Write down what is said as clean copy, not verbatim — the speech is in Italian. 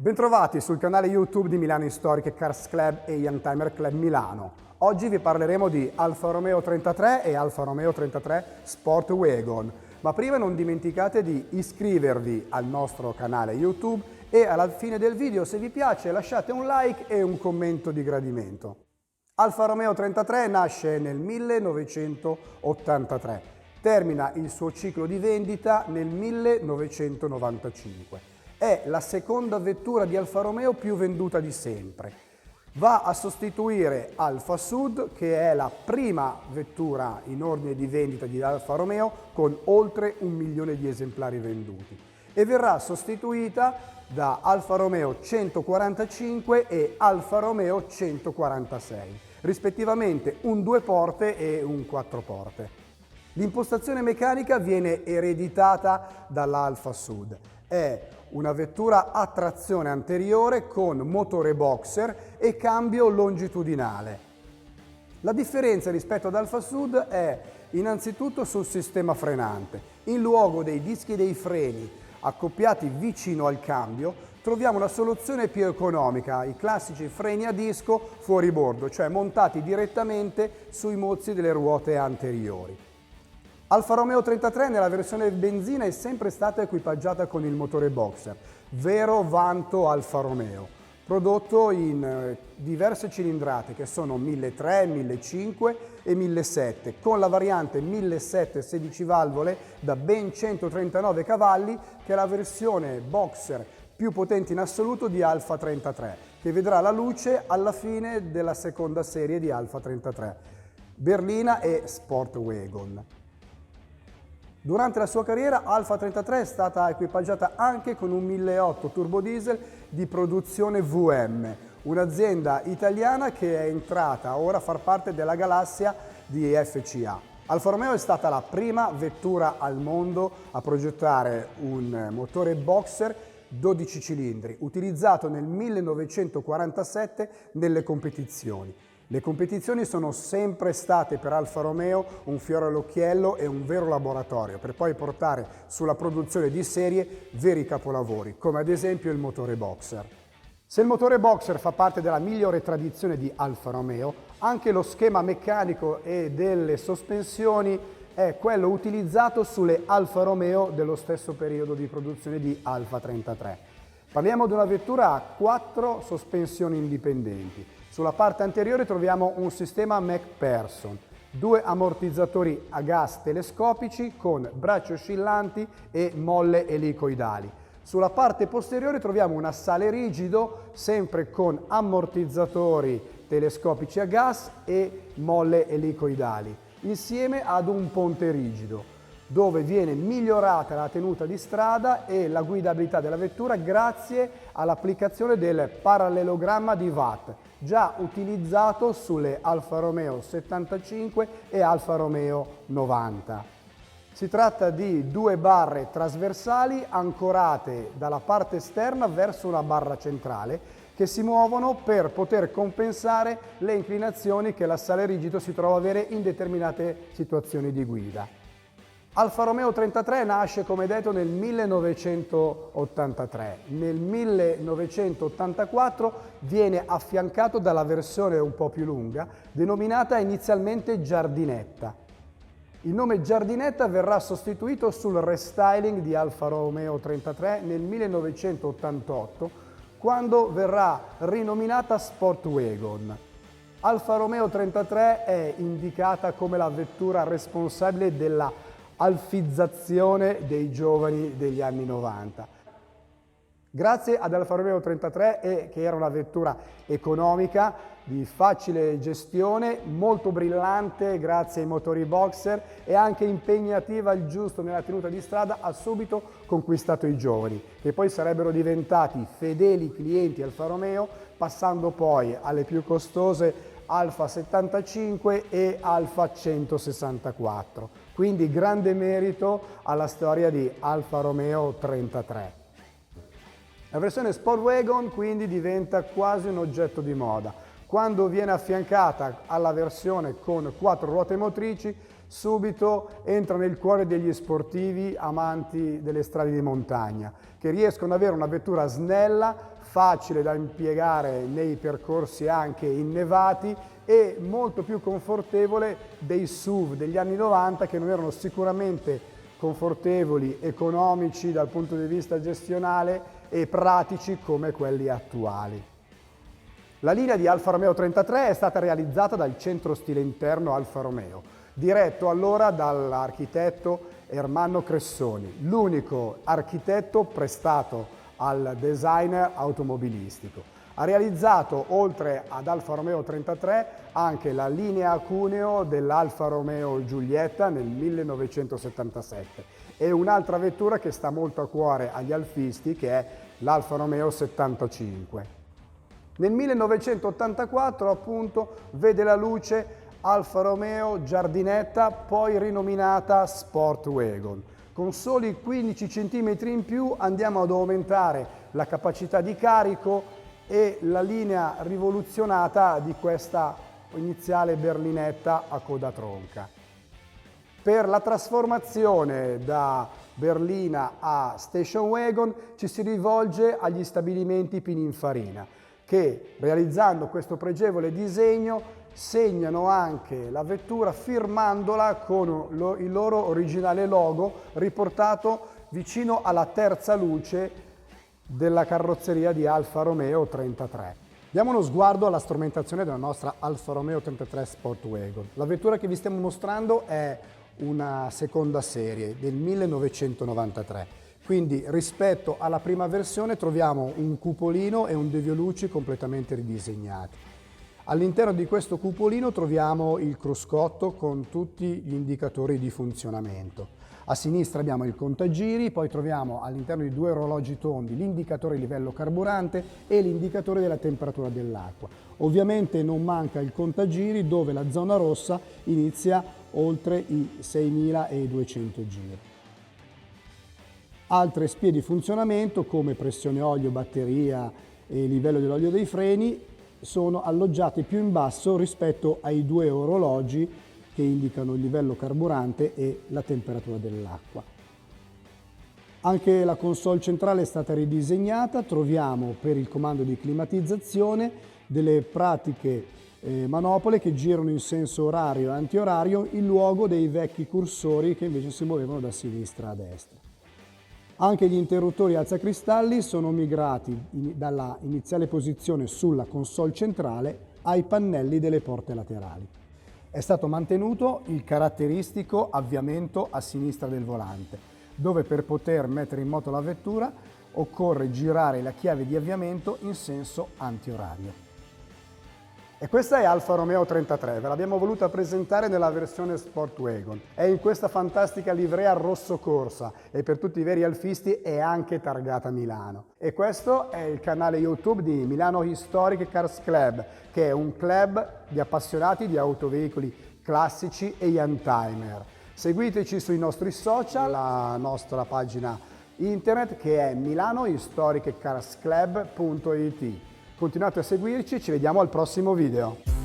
Bentrovati sul canale YouTube di Milano Historic Cars Club e Youngtimer Club Milano. Oggi vi parleremo di Alfa Romeo 33 e Alfa Romeo 33 Sport Wagon. Ma prima non dimenticate di iscrivervi al nostro canale YouTube e alla fine del video, se vi piace, lasciate un like e un commento di gradimento. Alfa Romeo 33 nasce nel 1983, termina il suo ciclo di vendita nel 1995. È la seconda vettura di Alfa Romeo più venduta di sempre. Va a sostituire Alfa Sud, che è la prima vettura in ordine di vendita di Alfa Romeo con oltre 1 milione di esemplari venduti, e verrà sostituita da Alfa Romeo 145 e Alfa Romeo 146, rispettivamente un 2 porte e un 4 porte. L'impostazione meccanica viene ereditata dall'Alfa Sud. È una vettura a trazione anteriore con motore boxer e cambio longitudinale. La differenza rispetto ad Alfa Sud è innanzitutto sul sistema frenante. In luogo dei dischi dei freni accoppiati vicino al cambio, troviamo una soluzione più economica, i classici freni a disco fuori bordo, cioè montati direttamente sui mozzi delle ruote anteriori. Alfa Romeo 33 nella versione benzina è sempre stata equipaggiata con il motore boxer, vero vanto Alfa Romeo, prodotto in diverse cilindrate che sono 1300, 1500 e 1700, con la variante 1700 16 valvole da ben 139 cavalli, che è la versione boxer più potente in assoluto di Alfa 33, che vedrà la luce alla fine della seconda serie di Alfa 33, berlina e Sport Wagon. Durante la sua carriera Alfa 33 è stata equipaggiata anche con un 1.800 turbo diesel di produzione VM, un'azienda italiana che è entrata ora a far parte della galassia di FCA. Alfa Romeo è stata la prima vettura al mondo a progettare un motore boxer 12 cilindri, utilizzato nel 1947 nelle competizioni. Le competizioni sono sempre state per Alfa Romeo un fiore all'occhiello e un vero laboratorio, per poi portare sulla produzione di serie veri capolavori, come ad esempio il motore boxer. Se il motore boxer fa parte della migliore tradizione di Alfa Romeo, anche lo schema meccanico e delle sospensioni è quello utilizzato sulle Alfa Romeo dello stesso periodo di produzione di Alfa 33. Parliamo di una vettura a 4 sospensioni indipendenti. Sulla parte anteriore troviamo un sistema MacPherson, 2 ammortizzatori a gas telescopici con bracci oscillanti e molle elicoidali. Sulla parte posteriore troviamo un assale rigido, sempre con ammortizzatori telescopici a gas e molle elicoidali, insieme ad un ponte rigido, dove viene migliorata la tenuta di strada e la guidabilità della vettura grazie all'applicazione del parallelogramma di Watt, già utilizzato sulle Alfa Romeo 75 e Alfa Romeo 90. Si tratta di 2 barre trasversali ancorate dalla parte esterna verso una barra centrale che si muovono per poter compensare le inclinazioni che l'assale rigido si trova a avere in determinate situazioni di guida. Alfa Romeo 33 nasce, come detto, nel 1983. Nel 1984 viene affiancato dalla versione un po' più lunga, denominata inizialmente Giardinetta. Il nome Giardinetta verrà sostituito sul restyling di Alfa Romeo 33 nel 1988, quando verrà rinominata Sport Wagon. Alfa Romeo 33 è indicata come la vettura responsabile della alfizzazione dei giovani degli anni 90. Grazie ad Alfa Romeo 33, che era una vettura economica, di facile gestione, molto brillante grazie ai motori boxer e anche impegnativa al giusto nella tenuta di strada, ha subito conquistato i giovani, che poi sarebbero diventati fedeli clienti Alfa Romeo, passando poi alle più costose Alfa 75 e Alfa 164. Quindi grande merito alla storia di Alfa Romeo 33. La versione Sport Wagon quindi diventa quasi un oggetto di moda. Quando viene affiancata alla versione con 4 ruote motrici subito entra nel cuore degli sportivi amanti delle strade di montagna, che riescono ad avere una vettura snella, facile da impiegare nei percorsi anche innevati e molto più confortevole dei SUV degli anni 90, che non erano sicuramente confortevoli, economici dal punto di vista gestionale e pratici come quelli attuali. La linea di Alfa Romeo 33 è stata realizzata dal centro stile interno Alfa Romeo, diretto allora dall'architetto Ermanno Cressoni, l'unico architetto prestato al designer automobilistico. Ha realizzato, oltre ad Alfa Romeo 33, anche la linea Cuneo dell'Alfa Romeo Giulietta nel 1977 e un'altra vettura che sta molto a cuore agli alfisti, che è l'Alfa Romeo 75. Nel 1984 appunto vede la luce Alfa Romeo Giardinetta, poi rinominata Sportwagon. Con soli 15 cm in più andiamo ad aumentare la capacità di carico e la linea rivoluzionata di questa iniziale berlinetta a coda tronca. Per la trasformazione da berlina a station wagon ci si rivolge agli stabilimenti Pininfarina, che realizzando questo pregevole disegno segnano anche la vettura firmandola con il loro originale logo riportato vicino alla terza luce della carrozzeria di Alfa Romeo 33. Diamo uno sguardo alla strumentazione della nostra Alfa Romeo 33 Sportwagon. La vettura che vi stiamo mostrando è una seconda serie del 1993, quindi rispetto alla prima versione troviamo un cupolino e un devio luci completamente ridisegnati. All'interno di questo cupolino troviamo il cruscotto con tutti gli indicatori di funzionamento. A sinistra abbiamo il contagiri, poi troviamo all'interno di due orologi tondi l'indicatore livello carburante e l'indicatore della temperatura dell'acqua. Ovviamente non manca il contagiri, dove la zona rossa inizia oltre i 6200 giri. Altre spie di funzionamento come pressione olio, batteria e livello dell'olio dei freni sono alloggiate più in basso rispetto ai due orologi che indicano il livello carburante e la temperatura dell'acqua. Anche la console centrale è stata ridisegnata, troviamo per il comando di climatizzazione delle pratiche manopole che girano in senso orario e antiorario in luogo dei vecchi cursori che invece si muovevano da sinistra a destra. Anche gli interruttori alzacristalli sono migrati dalla iniziale posizione sulla console centrale ai pannelli delle porte laterali. È stato mantenuto il caratteristico avviamento a sinistra del volante, dove per poter mettere in moto la vettura occorre girare la chiave di avviamento in senso antiorario. E questa è Alfa Romeo 33, ve l'abbiamo voluta presentare nella versione Sportwagon. È in questa fantastica livrea rosso corsa e per tutti i veri alfisti è anche targata Milano. E questo è il canale YouTube di Milano Historic Cars Club, che è un club di appassionati di autoveicoli classici e youngtimer. Seguiteci sui nostri social, la nostra pagina internet che è milanohistoriccarsclub.it. Continuate a seguirci, ci vediamo al prossimo video.